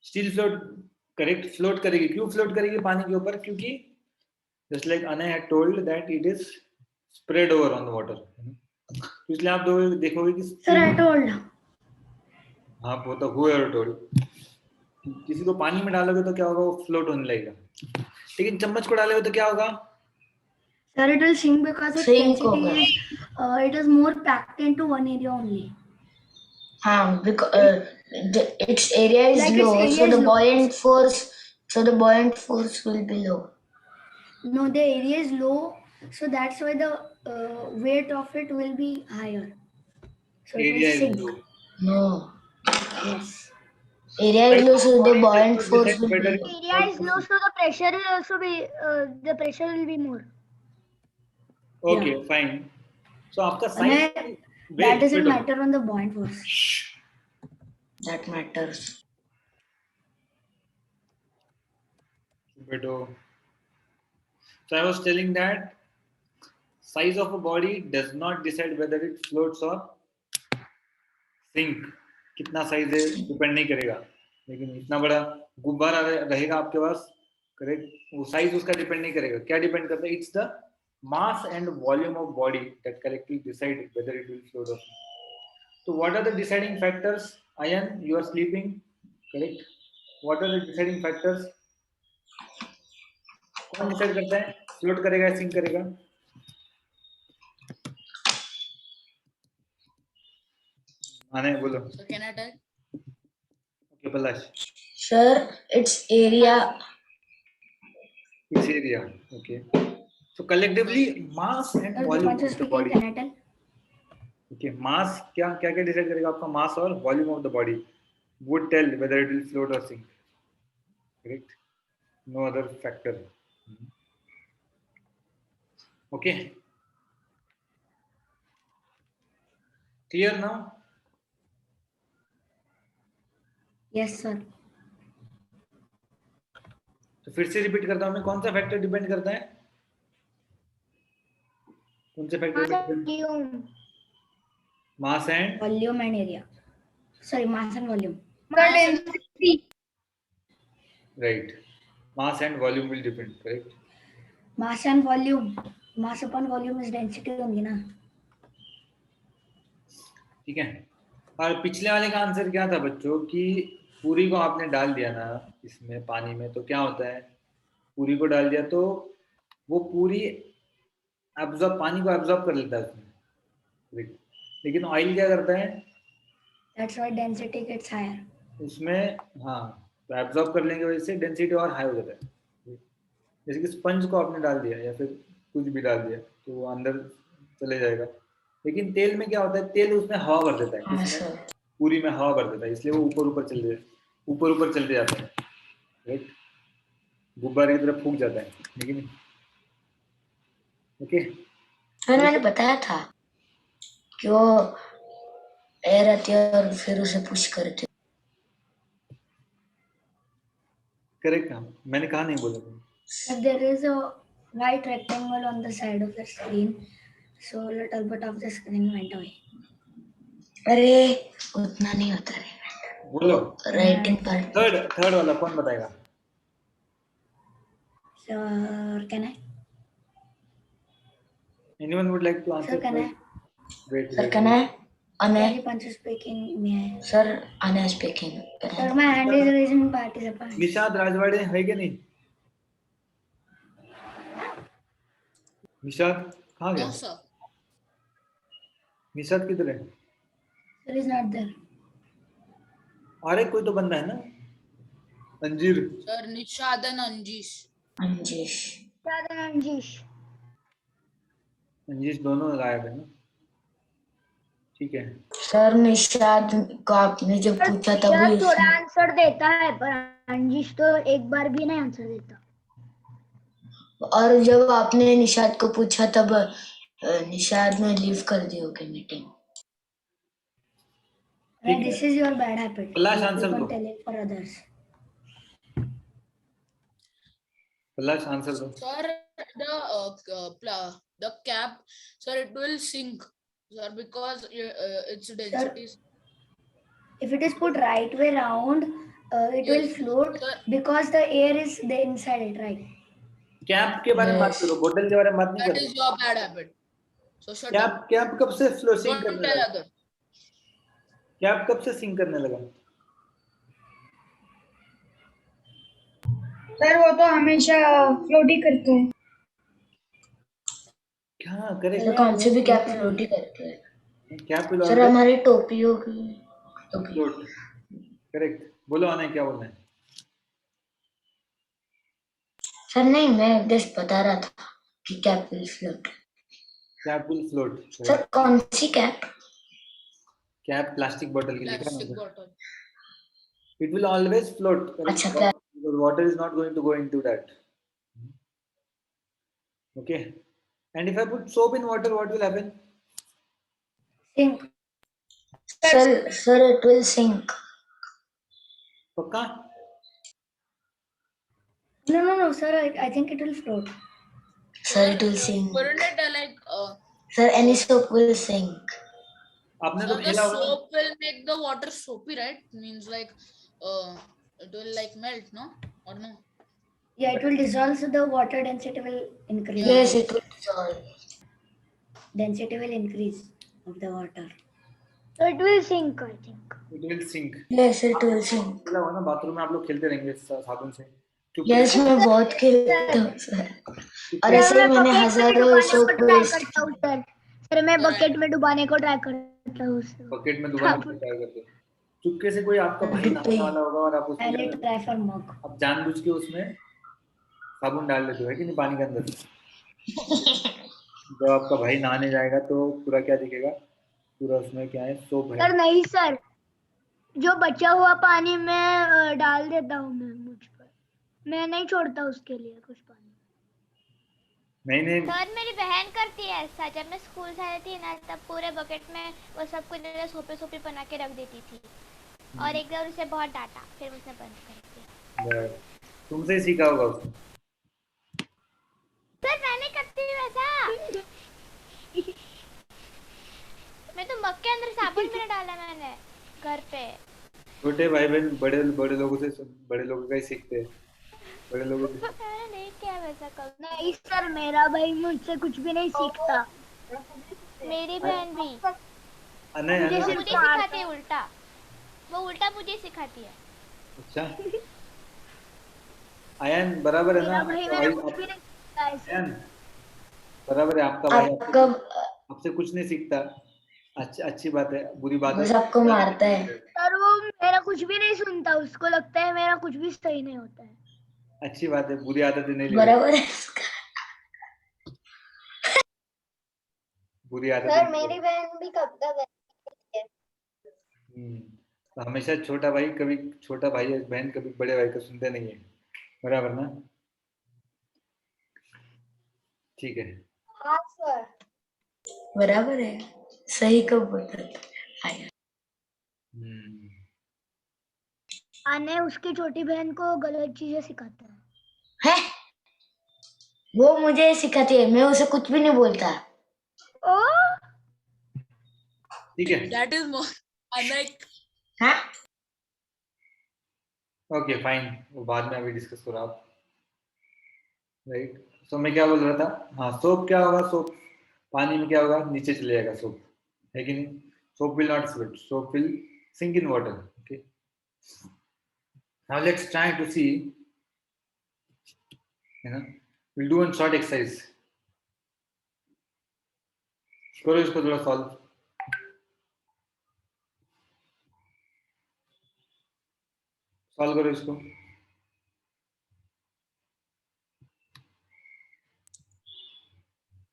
Still float, correct, float करेगी. क्यों float करेगी पानी के ऊपर? क्योंकि just like Anay had told that it is spread over on the water. इसलिए आप देखोगे कि सर आई टोल्ड. हाँ वो तो whoever told. किसी को पानी में डालोगे तो क्या होगा? वो फ्लोट होने लगेगा. लेकिन चम्मच को डालोगे तो क्या होगा? Sir, it will sink because its density is it is more packed into one area only. Because its area is Like low, its so area the is buoyant force will be low. No, the area is low, so that's why the weight of it will be higher. So it Area will is sink. low. No. Yes. Area is low, so the buoyant force will be low. Area is low, so the pressure will also be the pressure will be more. Okay, Yeah. fine. So आपका And size that doesn't matter on the buoyant force. That matters. So I was telling that size of a body does not decide whether it floats or sink. कितना size है depend नहीं करेगा. लेकिन इतना बड़ा गुब्बारा रहेगा आपके पास, करेक्ट, वो साइज उसका डिपेंड नहीं करेगा. क्या डिपेंड करता है? It's the mass and volume of body that collectively decide whether it will float or sink. So what are the deciding factors? Ayan, you are sleeping, correct? What are the deciding factors? कौन decide करता है float करेगा या sink करेगा? आने बोलो. So can I tell? Okay, Palash. Sir, its area. Its area. Okay. So collectively, mass and volume of the body. Can I tell? Okay, mass क्या क्या क्या डिसाइड करेगा? आपका mass और volume of the body would tell whether it will float or sink. Correct? No other factor. Okay. Clear now? Yes, sir. तो फिर से repeat करता हूँ मैं. कौन सा फैक्टर डिपेंड करता है? कौन से factor? Mass and volume and area. Sorry, mass and volume. Right. Mass and volume will depend, correct? Mass and volume. Mass upon volume is density होंगी ना. ठीक है. और पिछले वाले का आंसर क्या था बच्चों? कि पूरी को आपने डाल दिया ना इसमें पानी में, तो क्या होता है? पूरी को डाल दिया तो वो पूरी एब्जॉर्ब, पानी को एब्जॉर्ब कर लेता है उसमें. लेकिन ऑयल क्या करता है? That's why density gets higher. उसमें हाँ, तो एब्जॉर्ब करने की वजह से डेंसिटी और हाई हो जाता है. जैसे कि स्पंज को आपने डाल दिया या फिर कुछ भी डाल दिया तो वो अंदर चले जाएगा. लेकिन तेल में क्या होता है? तेल उसमें हवा भर देता है. इसमें पूरी में हवा भर देता है, इसलिए वो ऊपर ऊपर चलते जाता है, राइट? गुब्बारे की तरफ फूंक जाता है. लेकिन ओके, मैंने बताया था कि वो एयर आती है और फिर उसे पुश करते. करेक्ट. मैंने कहा नहीं बोला. If there is a white rectangle on the side of the screen, so little bit of the screen went away. अरे उतना नहीं होता रे. बोलो. Writing part. थर्ड वाला कौन बताएगा? Sir, can I? Anyone would like to answer? Sir, can I? Wait. Sir, can I? Sorry, Panchu speaking. May I? Sir, Anna speaking. Sir, my hand is raised in participant. Nishad Rajwade है क्या नहीं? निशाद कहाँ गया? No, sir. Nishad किधर है? Sir is not there. अरे कोई तो बंदा है ना, अंजीर. Sir, Nishad and Anjish. अंजीश दोनों गायब है ना. ठीक है. सर निशाद को आपने जब पूछा था वो थोड़ा आंसर देता है पर अंजिश तो एक बार भी नहीं आंसर देता. और जब आपने निशाद को पूछा तब निशाद ने लीव कर दी होगी meeting. This is your bad habit. Palash answer You दो. don't tell it for others. Palash answer दो. Sir, the cap, sir, it will sink, sir, because its density. If it is put right way round, it will Yes. float Sir, because the air is there inside it, right? Cap के बारे में बात Yes. करो, बोतल के बारे में बात नहीं that करो. is your bad habit. So shut cap up. Cap कब से फ्लोसिंग Don't करने tell लगा? others. कैप कब से सिंक करने लगा? सर वो तो हमेशा फ्लोट ही करते हैं। हाँ करेक्ट. सर कौन सी भी कैप फ्लोट ही करती है. कैप विल सर ऑलवेज हमारी टोपियों की टोपी. फ्लोट. करेक्ट. बोलो आना क्या बोलना है? सर नहीं, मैं जस्ट बता रहा था कि cap will float. Cap will float. Sir कौन सी कैप? कैप प्लास्टिक बोतल की लिखा है Plastic ना. bottle. It will always float. अच्छा, Because water is not going to go into that. Okay. And if I put soap in water, what will happen? Sink. Sir, it will sink. पक्का? No, sir. I think it will float. Sir, it will sink. Wouldn't it like Sir, any soap will sink. आपने तो sir, the खेला होगा. soap will make the water soapy, right? Means like it will like melt, no? Or no? Yeah, it will dissolve, so the water density will increase. Yes, it will dissolve. Density will increase of the water. So it will sink, I think. It will sink. Yes, it will sink. खेला होगा ना, bathroom में आप लोग खेलते रहेंगे साबुन से. Yes, मैं बहुत खेलता हूँ सर. और ऐसे ही मैंने हजारों सोप वेस्ट. सर मैं बकेट में डुबाने को ट्राई करता हूँ. बकेट में दोबारा ट्राई करते हैं. चुपके से कोई आपका भाई नहाने वाला होगा और आप उसमें And it try for mug. आप जानबूझ के उसमें साबुन डाल देते हो, है कि नहीं, पानी के अंदर. जब आपका भाई नहाने जाएगा तो पूरा क्या दिखेगा? पूरा उसमें क्या है? सोप है. सर नहीं सर, जो बचा हुआ पानी में डाल देता हूँ मैं मुझ पर. मैं नहीं छोड़ता उसके लिए कुछ पानी. नहीं सर मेरी बहन करती है ऐसा. जब मैं स्कूल से आई थी ना तब पूरे बकेट में वो सब कुछ सोपे बना के रख देती थी और एक बार उसे बहुत डांटा, फिर उसने बंद कर दिया. तुमसे ही सीखा होगा उसने. सर मैं नहीं करती वैसा. मैं तो मग के अंदर साबुन भी नहीं डाला मैंने घर पे. छोटे भाई बहन बड़े लोगों से, बड़े लोगों का ही सीखते हैं. बड़े लोगों से. मैंने नहीं किया वैसा कभी. नहीं सर, मेरा भाई मुझसे कुछ भी नहीं सीखता. मेरी बहन भी नहीं वो मुझे सिखाती है उल्टा. वो उल्टा मुझे सिखाती है. अच्छा. आयन बराबर है ना? मेरा भाई मेरा कुछ भी नहीं सीखता ऐसे. आयन बराबर है. आपका भाई आपका आपसे कुछ नहीं सीखता. अच्छी बात है, बुरी बात है. बस आपको मारता है. सर वो मेरा कुछ भी नहीं सुनता. उसको लगता है मेरा कुछ भी सही नहीं होता है. अच्छी बात है, बुरी आदतें नहीं ले. बराबर है. बुरी आदतें. सर मेरी बहन भी कब तक है. तो हमेशा छोटा भाई या बहन कभी बड़े भाई को सुनते नहीं है. बराबर ना? ठीक है. हाँ सर. बराबर है. सही कब बोलता है. आने उसकी छोटी बहन को गलत चीजें सिखाता है. है? वो मुझे सिखाती है, मैं उसे कुछ भी नहीं बोलता. ओ ठीक है. That is more unlike. हाँ? ओके फाइन, वो बाद में अभी डिस्कस करो आप. राइट. सो मैं क्या बोल रहा था? हाँ, सोप क्या होगा? सोप पानी में क्या होगा? नीचे चले जाएगा सोप, है कि नहीं? Soap will not float. Soap will sink in water. Okay. Now let's try to see, है ना. Will do one short exercise. करो इसको थोड़ा सॉल्व. सॉल्व करो इसको.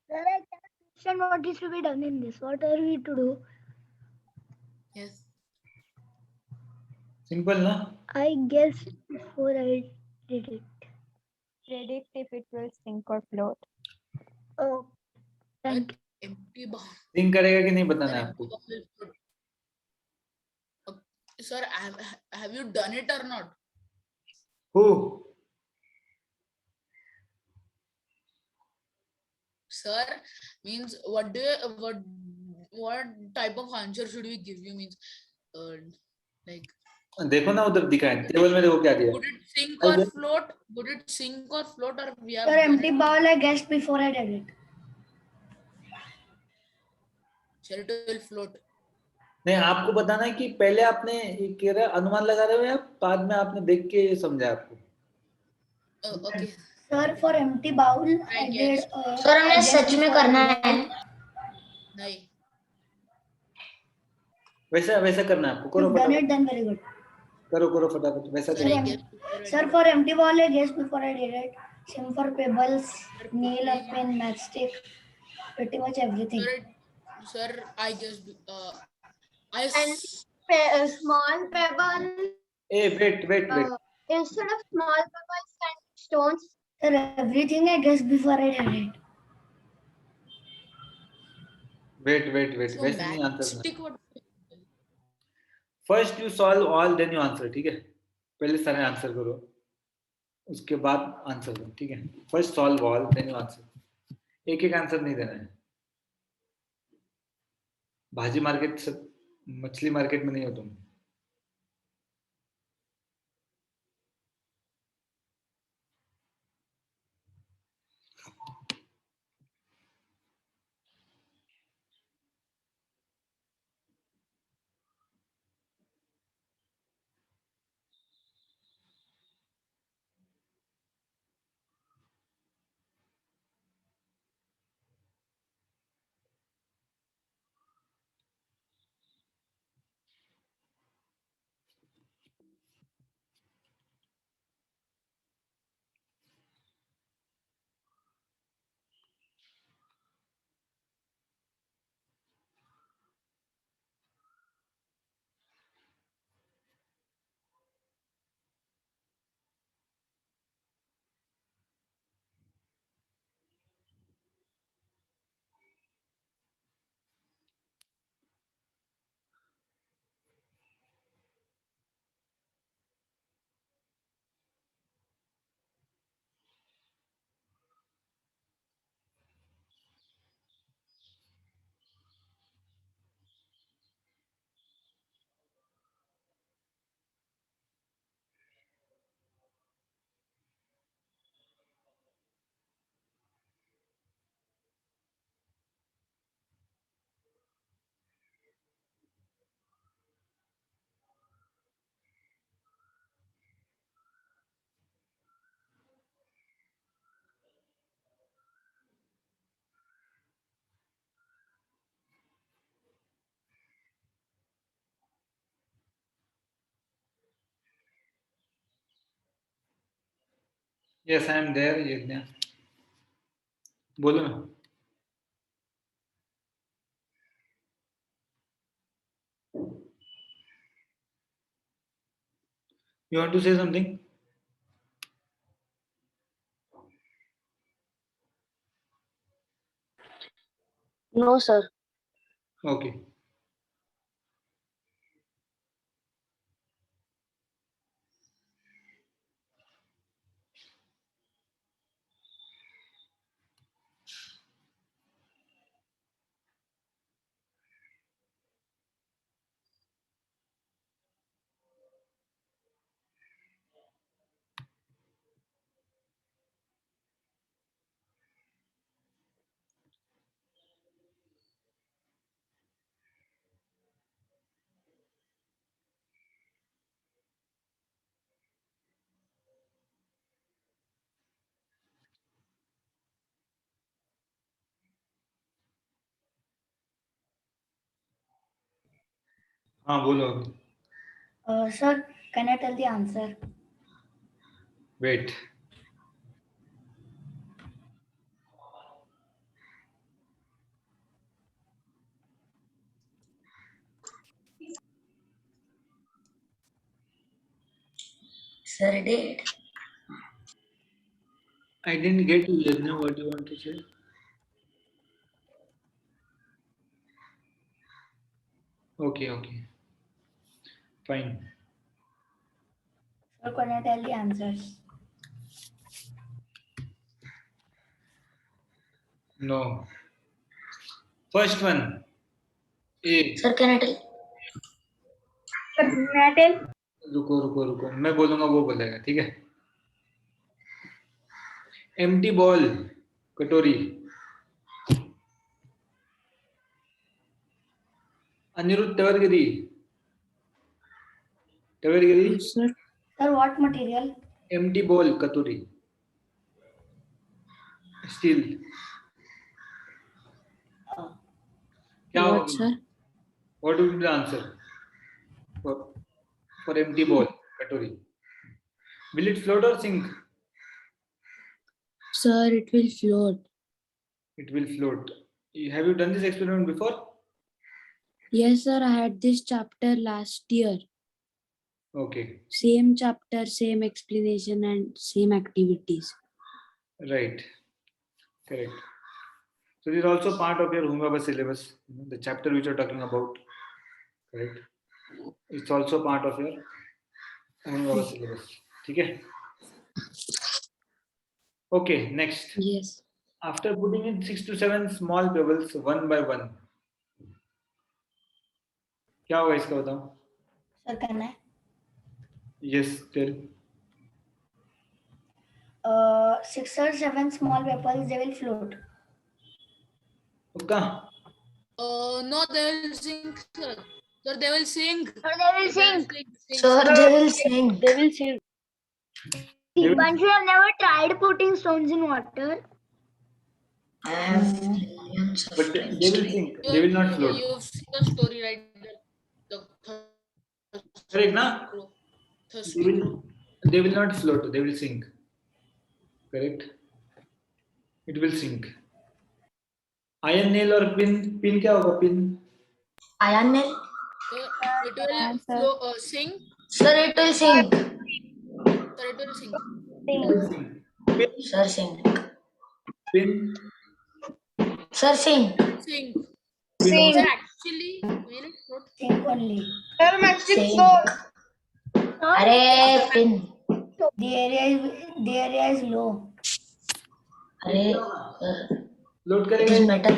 sir, I cannot understand what is to be done in this. What are we to do? Yes. Simple ना? I guess before I did it. Predict if it will sink or float. Oh, thank you. Empty bowl. Sink करेगा कि नहीं बताना है आपको. Sir, have you done it or not? Who? Sir, means what type of answer should we give you? Means like देखो ना उधर दिखा है टेबल में, देखो क्या दिया Would it sink I or guess- float? Would it sink or float, or we have Sir, done empty it? bowl I guessed before I did it. Sir, it will float. नहीं, आपको बताना है कि पहले आपने ये कह रहा अनुमान लगा रहे हो या बाद में आपने देख के समझा आपको? Oh, okay. Sir, for empty bowl I I did. guess. Sir I हमने guessed सच में before I करना did है। it. नहीं. वैसा वैसा करना है आपको, करो You've done फटाफट, it, then very good. करो fटाफट, वैसा Sir, करो। I guess before I Sir, did for empty bowl I guessed before I did it. Same for pebbles, nail or pen, matchstick, pretty much everything. Sir, I guess. I. Small pebble a weight instead of small pebbles and stones. Sir, everything I guessed before I did it. Wait So वैसे नहीं answer करना। matchstick what? First you solve all then you answer, ठीक है? पहले सारे answer करो, उसके बाद आंसर दो, ठीक है? First solve all then you answer, एक एक आंसर नहीं देना है। भाजी मार्केट मछली मार्केट में नहीं हो तुम। यस आई एम देयर यज्ञ, बोलो ना। You want to say something? No sir. Okay. हाँ बोलो अभी। Sir, can I tell the answer? Wait, sir date. I didn't get you यज्ञ, what you want to say? Okay, fine. Sir, can I tell the answers? No. First one, A. Sir can I tell? Can I tell? रुको रुको रुको, मैं बोलूंगा वो बोलेगा, ठीक है? एम्प्टी बॉल, कटोरी। Aniruddh Tawargiri, Tawargiri. Yes, sir. Sir, what material? Empty bowl, कटोरी, स्टील। क्या What, होगा? sir? What would be the answer for empty bowl, katori? Will it float or sink? Sir, it will float. It will float. Have you done this experiment before? Yes, sir. I had this chapter last year. Okay, Same chapter, same explanation, and same activities. right, correct. So this is also part of your homeopathy syllabus, the chapter which you're talking about, correct? It's also part of your homeopathy syllabus. Okay. Okay, next. Yes. After putting in 6 to 7 small pebbles one by one, क्या होगा इसका बताओ? Sir, can I? Yes, tell. 6 or 7 small pebbles, they will float. पक्का? No, they will sink, sir. Sir, they will sink. Or they will sink. Sir, they will sink. They will sink. They will- Once you have never tried putting stones in water. I have millions of But times they will tried. sink. They will not float. You've seen the story, right? Correct, na? Thirsty They will, crow. they will not float. They will sink. Correct. It will sink. Iron nail or pin? Pin क्या होगा? Pin. Iron nail? It will sink. Sir, it will sink. Sir, it will sink. It will sink. Pin. Sir, sink. Pin. Sir, sink. Sink. Pin. Sir, actually, will it float? Sink only. Sink. अरे pin. The area is low. अरे sir, Float it करेगा. is metal.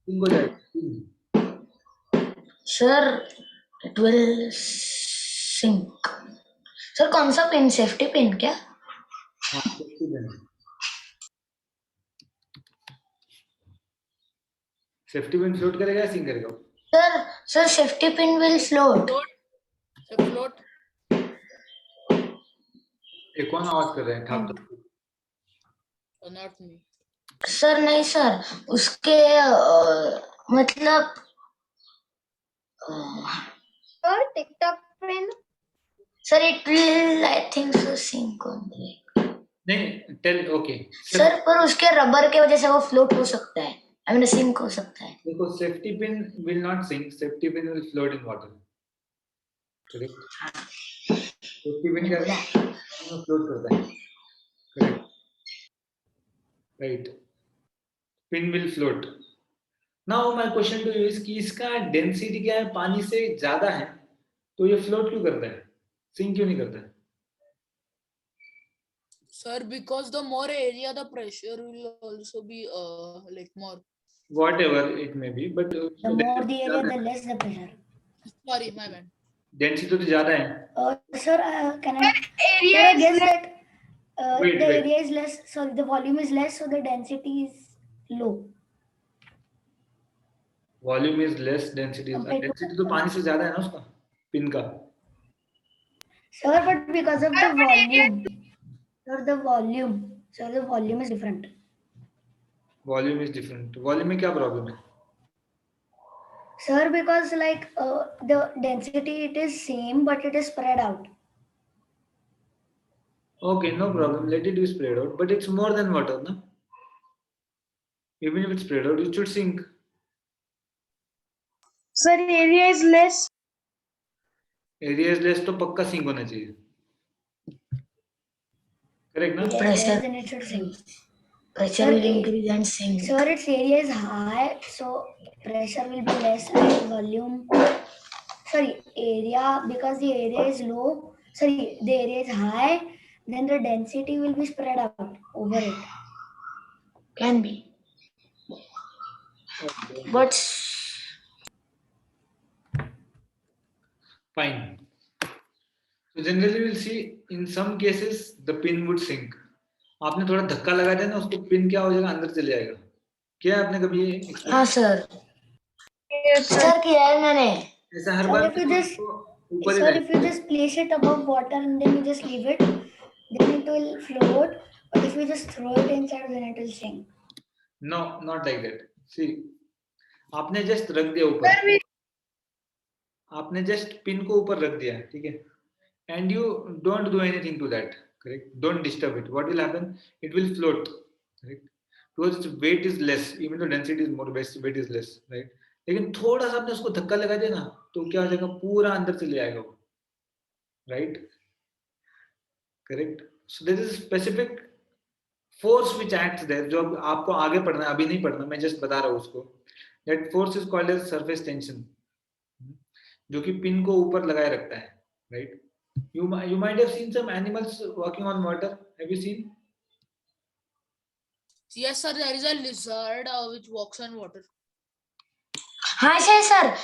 Pin को जाएगा. Pin. Sir, it will sink. Sir, कौन सा pin? Safety pin क्या? हाँ, safety pin. Safety pin float करेगा या sink करेगा? Sir, safety pin will float. Float. Sir, float. ये कौन आवाज कर रहे हैं? ठाकुर. Not me. सर नहीं सर, उसके मतलब Sir, TikTok pin. Sir it will I think so sink only. नहीं, tell. Okay. सर पर उसके रबर के वजह से वो फ्लोट हो सकता है. I mean सिंक हो सकता है. देखो, safety pin will not sink. Safety pin will float in water. Correct. Safety pin क्या है? फ्लोट करता है. Correct. Right. Pin will float. Now my question to you is कि इसका डेंसिटी क्या है? पानी से ज्यादा है, तो ये फ्लोट क्यों करता है? सिंक क्यों नहीं करता है? Sir, because the more area, the pressure will also be like more. Whatever it may be, but The more the area, the less the pressure. Sorry, my bad. Density तो ज्यादा है. Sir, can I guess that Wait, the wait. area is less, sorry, the volume is less, so the density is low. Volume is less, density density तो पानी से ज्यादा है ना उसका, पिन का. Sir, but because of the volume, sir, the volume is different. Volume is different. Volume में क्या प्रॉब्लम है? Sir, because like the density it is same, but it is spread out. Okay, no problem. Let it be spread out, but it's more than water, no? Even if it's spread out, it should sink. Sir, area is less. Area is less, तो पक्का sink होना चाहिए. Correct, ना? Area is Pressure. less, then it should sink. Pressure Sir, will increase and sink. Sir, its area is high, so pressure will be less and volume. Sorry, area, because the area is low. Sorry, the area is high, then the density will be spread out over it. Can be. But Fine. So generally we'll see in some cases the pin would sink. आपने थोड़ा धक्का लगा दिया ना, उसको pin क्या हो जाएगा, अंदर चले जाएगा. क्या है, आपने कभी ये हाँ सर सर किया है मैंने. ऐसा हर Sir, bar if you just उसको ऊपर ही sir, रहेगा. if you just place it above water and then you just leave it, then it will float. But if you just throw it inside, then it will sink. No, not like that. See, आपने just रख दिया ऊपर, आपने just pin को ऊपर रख दिया, ठीक है, and you don't do anything to that, correct? Don't disturb it. What will happen? It will float, correct? Because its weight is less, even though density is more, weight is less, right? लेकिन थोड़ा सा आपने उसको धक्का लगा दिया ना, तो क्या हो जाएगा, पूरा अंदर चले जाएगा वो, right? Correct? So there is a specific force which acts there, जो आपको आगे पढ़ना है, अभी नहीं पढ़ना, मैं just बता रहा हूँ उसको. That force is called as surface tension, जो कि पिन को ऊपर लगाए रखता है, right? You might have seen some animals walking on water. Have you seen? Yes, sir. There is a lizard which walks on water. हाँ sir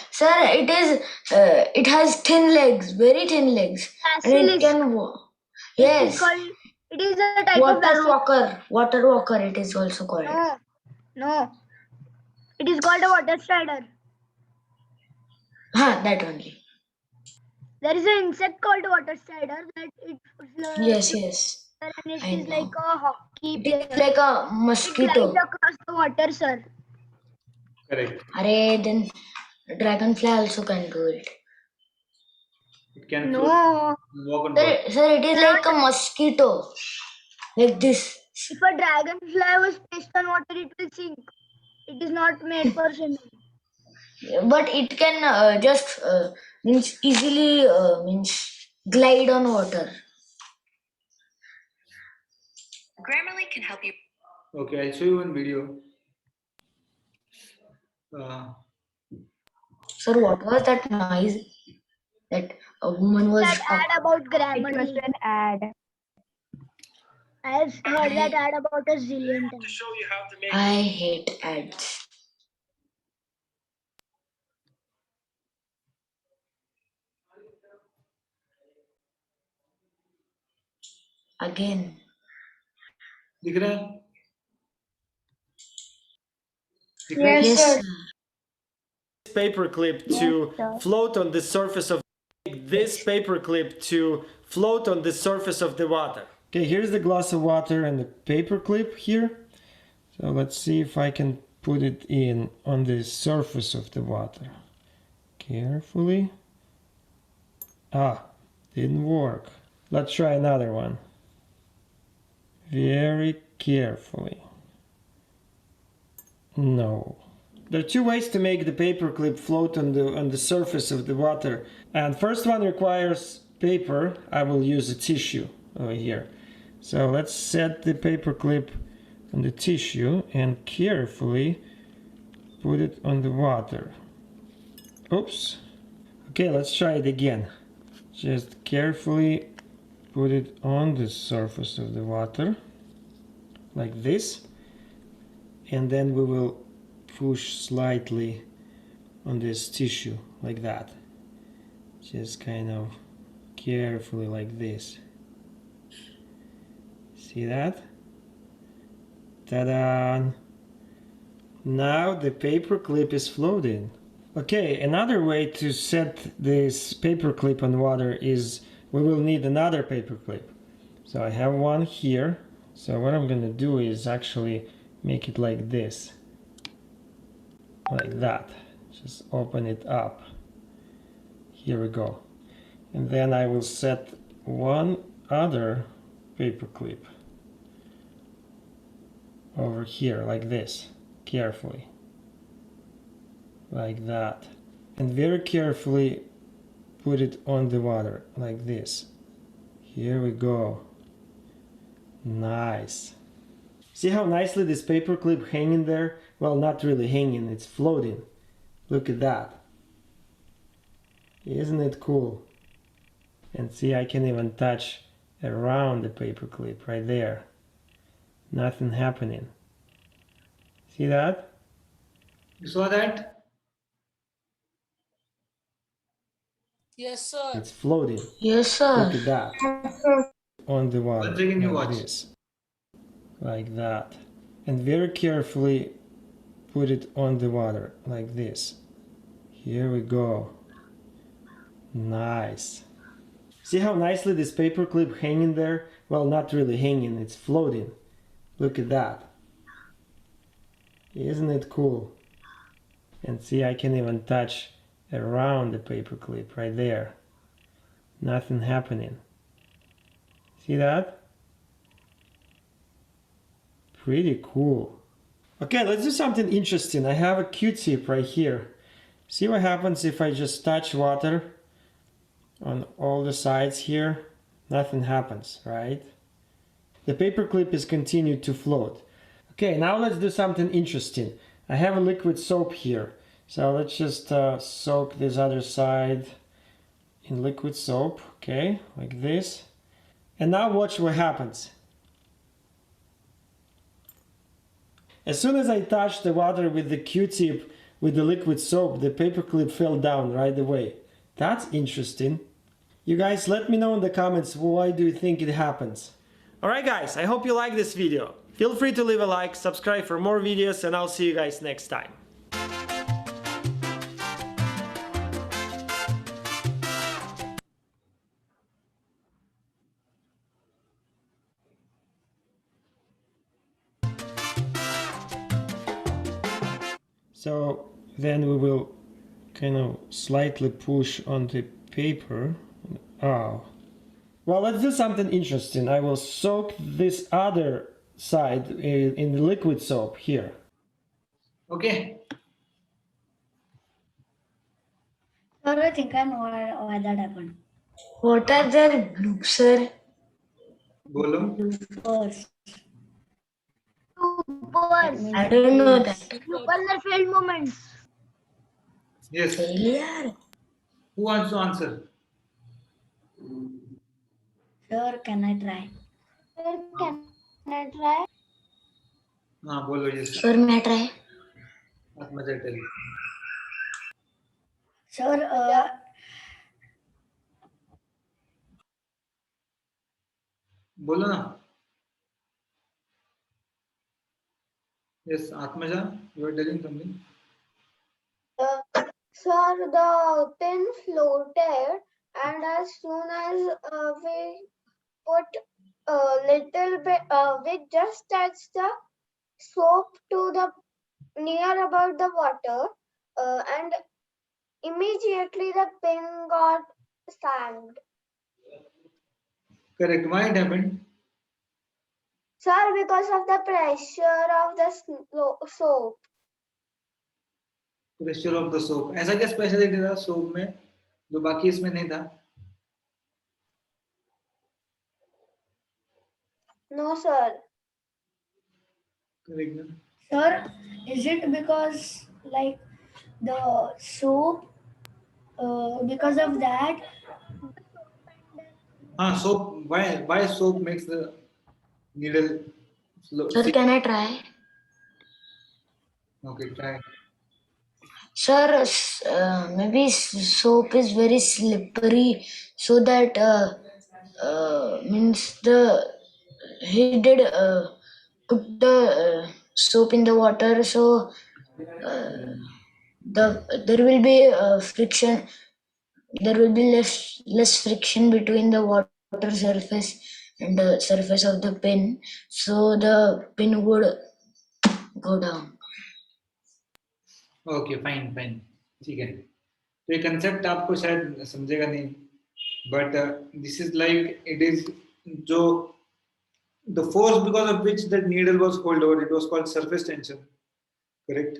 it has thin legs, very thin legs, and it Bacillus. can It is yes, called. It is a type of water bacillus. walker it is also called. No. It is called a water strider. हाँ, that only. There is an insect called water strider that it Yes. and it I is know. like a hockey It is player. like a It mosquito. glides across the water, sir. Correct. Arey, then dragonfly also can do it. It can No. float, walk on water. Sir, it is like a mosquito, like this. If a dragonfly was placed on water, it will sink. It is not made for swimming. But it can just means easily means glide on water. Grammarly can help you. Okay, I'll show you one video. Sir, what was that noise? That a woman was. That ad about Grammarly. an ad. I have heard that ad about a zillion times. Show you how to make. I hate ads. Again. दिख रहा है? Yes, sir. Paperclip to float on the surface of this paperclip to float on the surface of the water. Okay, here's the glass of water and the paperclip here. So let's see if I can put it in on the surface of the water. Carefully. Didn't work. Let's try another one. Very carefully. No. There are two ways to make the paperclip float on the surface of the water. And first one requires paper. I will use a tissue over here. So let's set the paperclip on the tissue and carefully put it on the water. Oops. Okay, let's try it again. Just carefully put it on the surface of the water like this, and then we will push slightly on this tissue like that, just kind of carefully like this. See that? Ta-da! Now the paper clip is floating. Okay, another way to set this paper clip on water is we will need another paper clip. So I have one here. So what I'm gonna do is actually make it like this. Like that. Just open it up. Here we go. And then I will set one other paper clip over here like this, carefully. Like that. And very carefully put it on the water like this. Here we go. Nice. See how nicely this paper clip hanging there? Well, not really hanging, it's floating. Look at that. Isn't it cool? And see, I can even touch around the paper clip right there. Nothing happening. See that? You saw that? Yes, sir. It's floating. Yes, sir. Look at that. On the water. Once again, you like watch. this. Like that. And very carefully put it on the water. Like this. Here we go. Nice. See how nicely this paperclip hanging there? Well, not really hanging, it's floating. Look at that. Isn't it cool? And see, I can even touch around the paperclip right there. Nothing happening. See that? Pretty cool. Okay, let's do something interesting. I have a Q-tip right here. See what happens if I just touch water on all the sides here? Nothing happens, right? The paperclip is continued to float. Okay, now let's do something interesting. I have a liquid soap here. So let's just soak this other side in liquid soap. Okay, like this. And now watch what happens. As soon as I touched the water with the Q-tip with the liquid soap, the paperclip fell down right away. That's interesting. You guys let me know in the comments why do you think it happens. Alright guys, I hope you like this video. Feel free to leave a like, subscribe for more videos, and I'll see you guys next time. So then we will kind of slightly push on the paper. Oh. Well, let's do something interesting. I will soak this other side in the liquid soap here. Okay. Sir, I think I know why that happened. What are the bloops, sir? Bolo. First. Bloopers. I don't know that. Bloopers are failed moments. Yes. Failure? Who wants to answer? Sir, can I try? Sir, can I try? Bolo, yes. Sir, may I try? Atmaja, tell. Sir, Bolo na. Yes, Atmaja, you are telling something. Sir, the pin floated, and as soon as we put a little bit, we just touched the soap to the near about the water, and immediately the pin got sank. Correct. Why it happened? Sir, because of the pressure of the soap. Pressure of the soap. ऐसा क्या speciality था soap में जो बाकी इसमें नहीं था? No, sir. Correct. sir, is it because like the soap, because of that? Soap. Why soap makes the needle slow? Sir, can I try? Okay, try. Sir, maybe soap is very slippery, so that means he did put the soap in the water, so there will be friction. There will be less friction between the water surface and the surface of the pin, so the pin would go down. Okay, fine. ठीक है. तो ये concept आपको शायद समझेगा नहीं. But this is like it is जो the force because of which the needle was held over, it was called surface tension. Correct.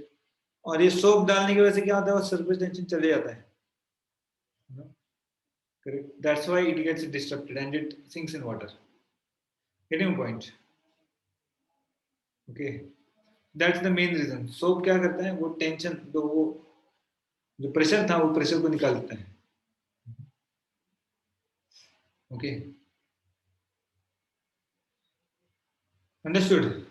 और ये soap डालने की वजह से क्या होता है? वो surface tension चले जाता है. Correct. That's why it gets disrupted and it sinks in water. Getting a point. Okay. That's the main reason. Soap क्या करता है? वो टेंशन जो प्रेशर था वो प्रेशर को निकाल देता है. Okay. Understood.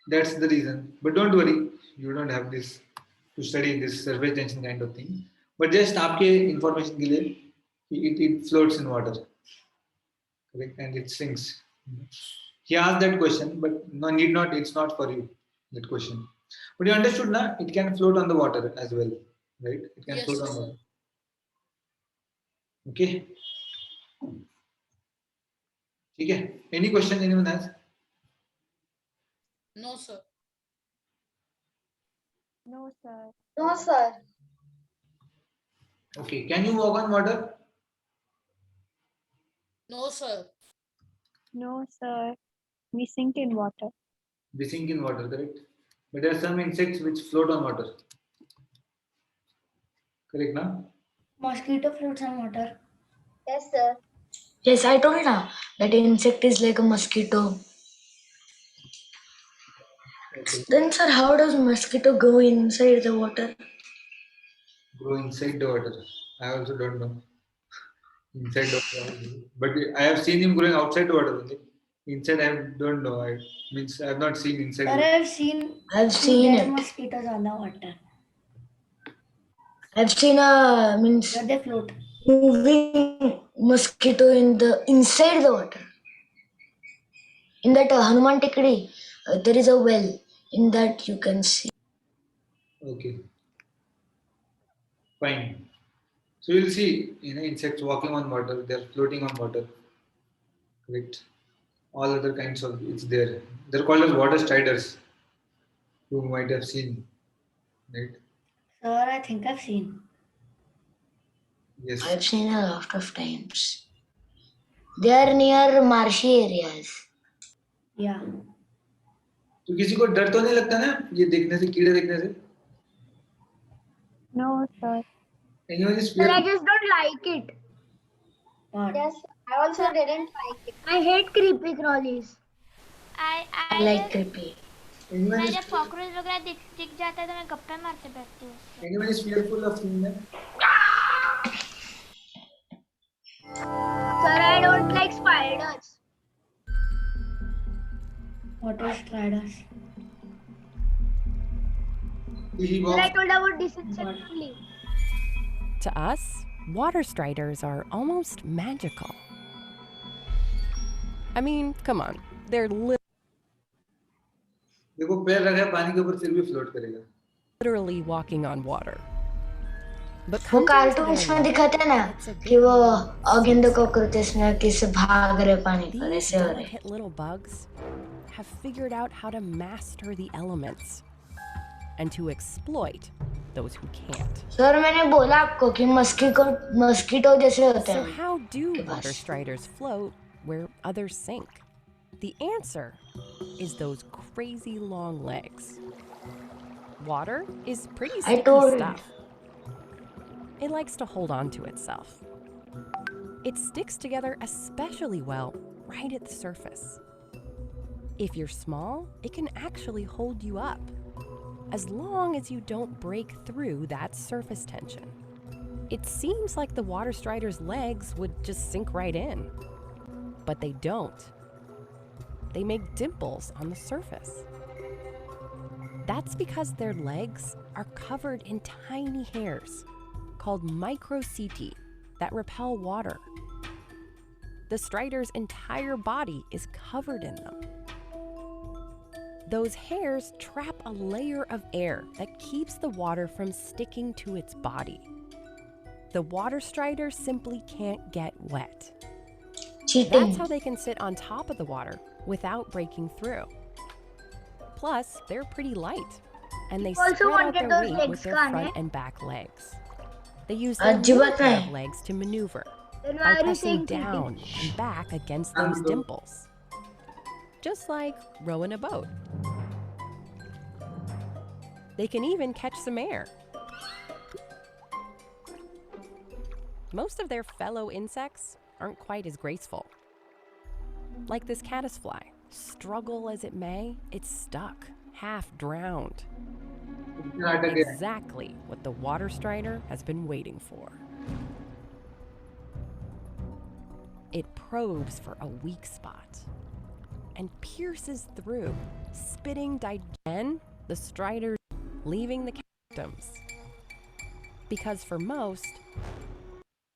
That's the reason. But don't worry, you don't have this to study this surface tension kind of thing. But just आपके information के लिए, it floats in water, correct, and it sinks. He asked that question, but no need not. It's not for you that question. But you understood, na? It can float on the water as well, right? It can Yes. float on water. Okay. Okay. Any question anyone has? No, sir. No, sir. No, sir. Okay. Can you walk on water? No, sir. No, sir. We sink in water. We sink in water, correct? But there are some insects which float on water. Correct, na? Mosquito floats on water. Yes, sir. Yes, I told now that insect is like a mosquito. Okay. Then, sir, how does mosquito go inside the water? Grow inside the water. I also don't know. Inside the water. But I have seen him growing outside the water only. Inside, I don't know. I have not seen inside. Sir, water. I've seen dead it. mosquitoes on the water. I've seen Where they float. moving mosquito inside the water. In that Hanuman Tikri, there is a well. In that you can see. Okay. Fine. So you'll see, insects walking on water. They're floating on water. Correct. All other kinds of it's there. They're called as water striders. You might have seen, right? Sir, I think I've seen. Yes. I've seen a lot of times. They are near marshy areas. Yeah. तो किसी को डर तो नहीं लगता ना ये देखने से कीड़े देखने से? No, sir. Anyone is Sir, I fearful? just don't like it. What? Yes, I also didn't like it. I hate creepy crawlies. I like creepy. Anyone मैं is जब कॉकरोच वगैरह दिख जाता है तो मैं गप्पे मारते बैठती हूँ उससे। anyone is fearful of seeing them? Sir, I don't like spiders. Water striders. He Sir, I walks. told about disinsect only. To us, water striders are almost magical. I mean, come on, they're देखो पैर रखा है पानी के ऊपर फिर भी float करेगा. literally walking on water. But वो come down to cartoons their में दिखाते हैं ना It's a कि वो अगेन द कॉकरोचेस में कैसे भाग रहे पानी पर These ऐसे हो रहे. delicate little bugs have figured out how to master the elements and to exploit those who can't. Sir मैंने बोला आपको कि मस्कीटो जैसे होते So हैं. how do के water pass. striders float where others sink? The answer is those crazy long legs. Water is pretty I sticky told- stuff. It likes to hold on to itself. It sticks together especially well right at the surface. If you're small, it can actually hold you up, as long as you don't break through that surface tension. It seems like the water strider's legs would just sink right in, but they don't. They make dimples on the surface. That's because their legs are covered in tiny hairs called microceti that repel water. The strider's entire body is covered in them. Those hairs trap a layer of air that keeps the water from sticking to its body. The water strider simply can't get wet. Cheating. That's how they can sit on top of the water without breaking through. Plus, they're pretty light, and they Also spread out wanted their those weight legs, with their Khan, front eh? and back legs. They use their Ajib little pair hai. of legs to maneuver Then by why are you pressing saying creepy? down and back against those dimples. Just like rowing a boat. They can even catch some air. Most of their fellow insects aren't quite as graceful. Like this caddisfly. Struggle as it may, it's stuck, half drowned. Exactly what the water strider has been waiting for. It probes for a weak spot and pierces through, spitting then the strider leaving the victims. Because for most,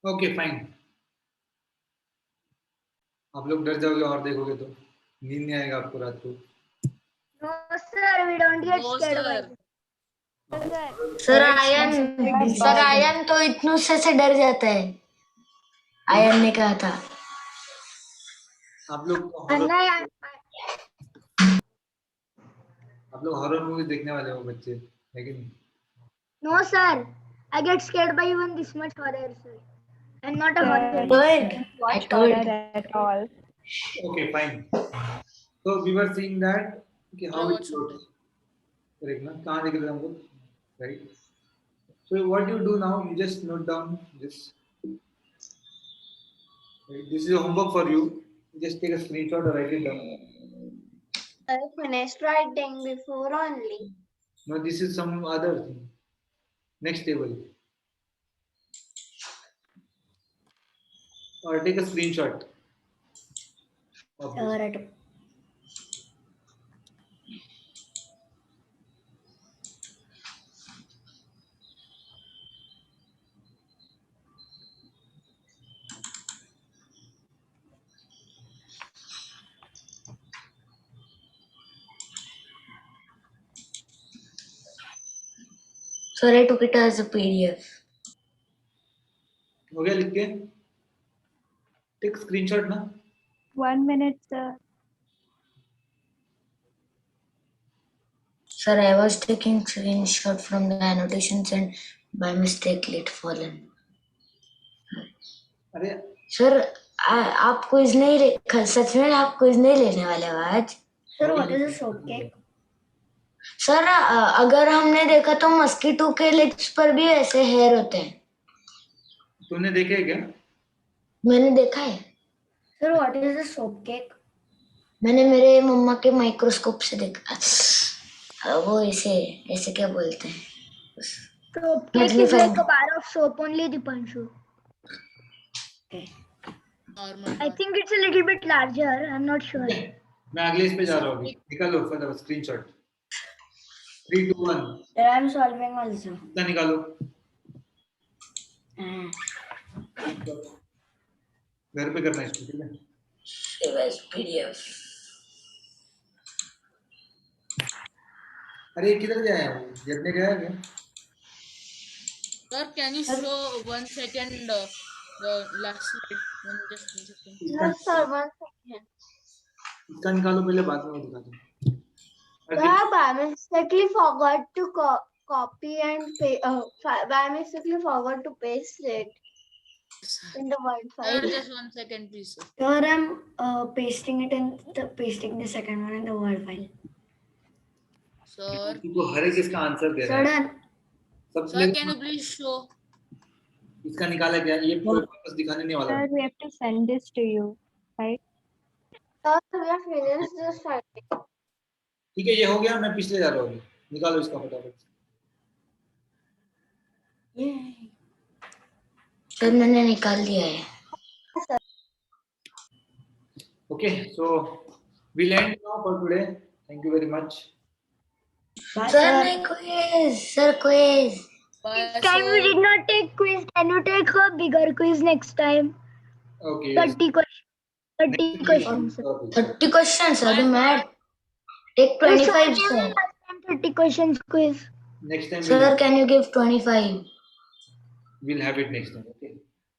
Okay, fine. आप लोग डर जाओगे और देखोगे तो नींद नहीं आएगा आपको रात को. No, sir, we don't get No, scared by sir. it. Sir ion तो इतनू से डर जाता है. आयन ने कहा था. आप लोग हॉरर मूवी देखने वाले हो बच्चे, है कि नहीं? No, sir. I get scared by even this much horror, sir. I'm not a horror. I told. at all. Okay, fine. So we were seeing that okay, how it floats. Correct, na? कहाँ देख रहे हैं हम लोग? Right. So what you do now? You just note down this. Right? This is a homework for you. Just take a screenshot or write it down. I finished writing before only. No, this is some other thing. Next table. Or take a screenshot. Of this. Alright. Sir, I took it as a PDF. हो गया लिख के? Take screenshot ना? 1 minute, sir. Sir, I was taking screenshot from the annotations and by mistake it fallen. अरे sir आप quiz नहीं सच में आप क्विज नहीं लेने वाले हो आज? Sir, what is a soap cake? Sir अगर हमने देखा तो मस्कीटो के लेग्स पर भी ऐसे हेयर होते हैं. तूने देखे क्या? मैंने देखा है. Sir, what is a soap cake? मैंने मेरे मम्मा के माइक्रोस्कोप से देखा. वो ऐसे क्या बोलते हैं? Soap cake is like a bar of soap only, Dipanshu. Normal. I think it's a little bit larger. I'm not sure. मैं अगले इस पे जा रहा हूँ. निकालो फटाफट screenshot. 3, 2, 1. Sir, I'm solving also. इतना निकालो. घर पे करना है इसको, ठीक है? Save as PDF. अरे किधर गया है? गिरने गया है क्या? Sir, can you show 1 second the last slide? Just 1 second. Yes, sir, 1 second. इसका निकालो पहले, बाद में वो दिखाता हूँ. I mistakenly forgot to copy and I mistakenly forgot to paste it in the word file. Just 1 second, please. Sir, I'm pasting the second one in the word file. Sir. तुमको हर एक इसका आंसर दे रहा Sir, है. done. Sir, can you please show? इसका निकाला क्या? ये वापस दिखाने नहीं वाला. Sir, we have to send this to you, right? Sir, we have finished this writing. ठीक है, ये हो गया. मैं पिछले जा रहा हूँ. निकालो इसका फटाफट. सर मैंने निकाल दिया है. Okay, so we'll end now for today. Thank you very much. Bye, Sir, sir. नहीं quiz. Sir, quiz. Bye, This time we did not take quiz. Can you take a bigger quiz next time? Okay. 30 questions. 30 questions. 30 questions. Are you mad? Take 25, sir. 30 questions quiz. Next time Sir, can you give 25? we'll have it next time. Okay.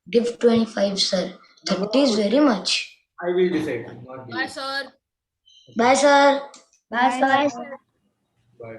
Give 25, sir. 30 is very much. I will decide. Not you. Bye, sir. Bye, sir. Bye, sir. Bye.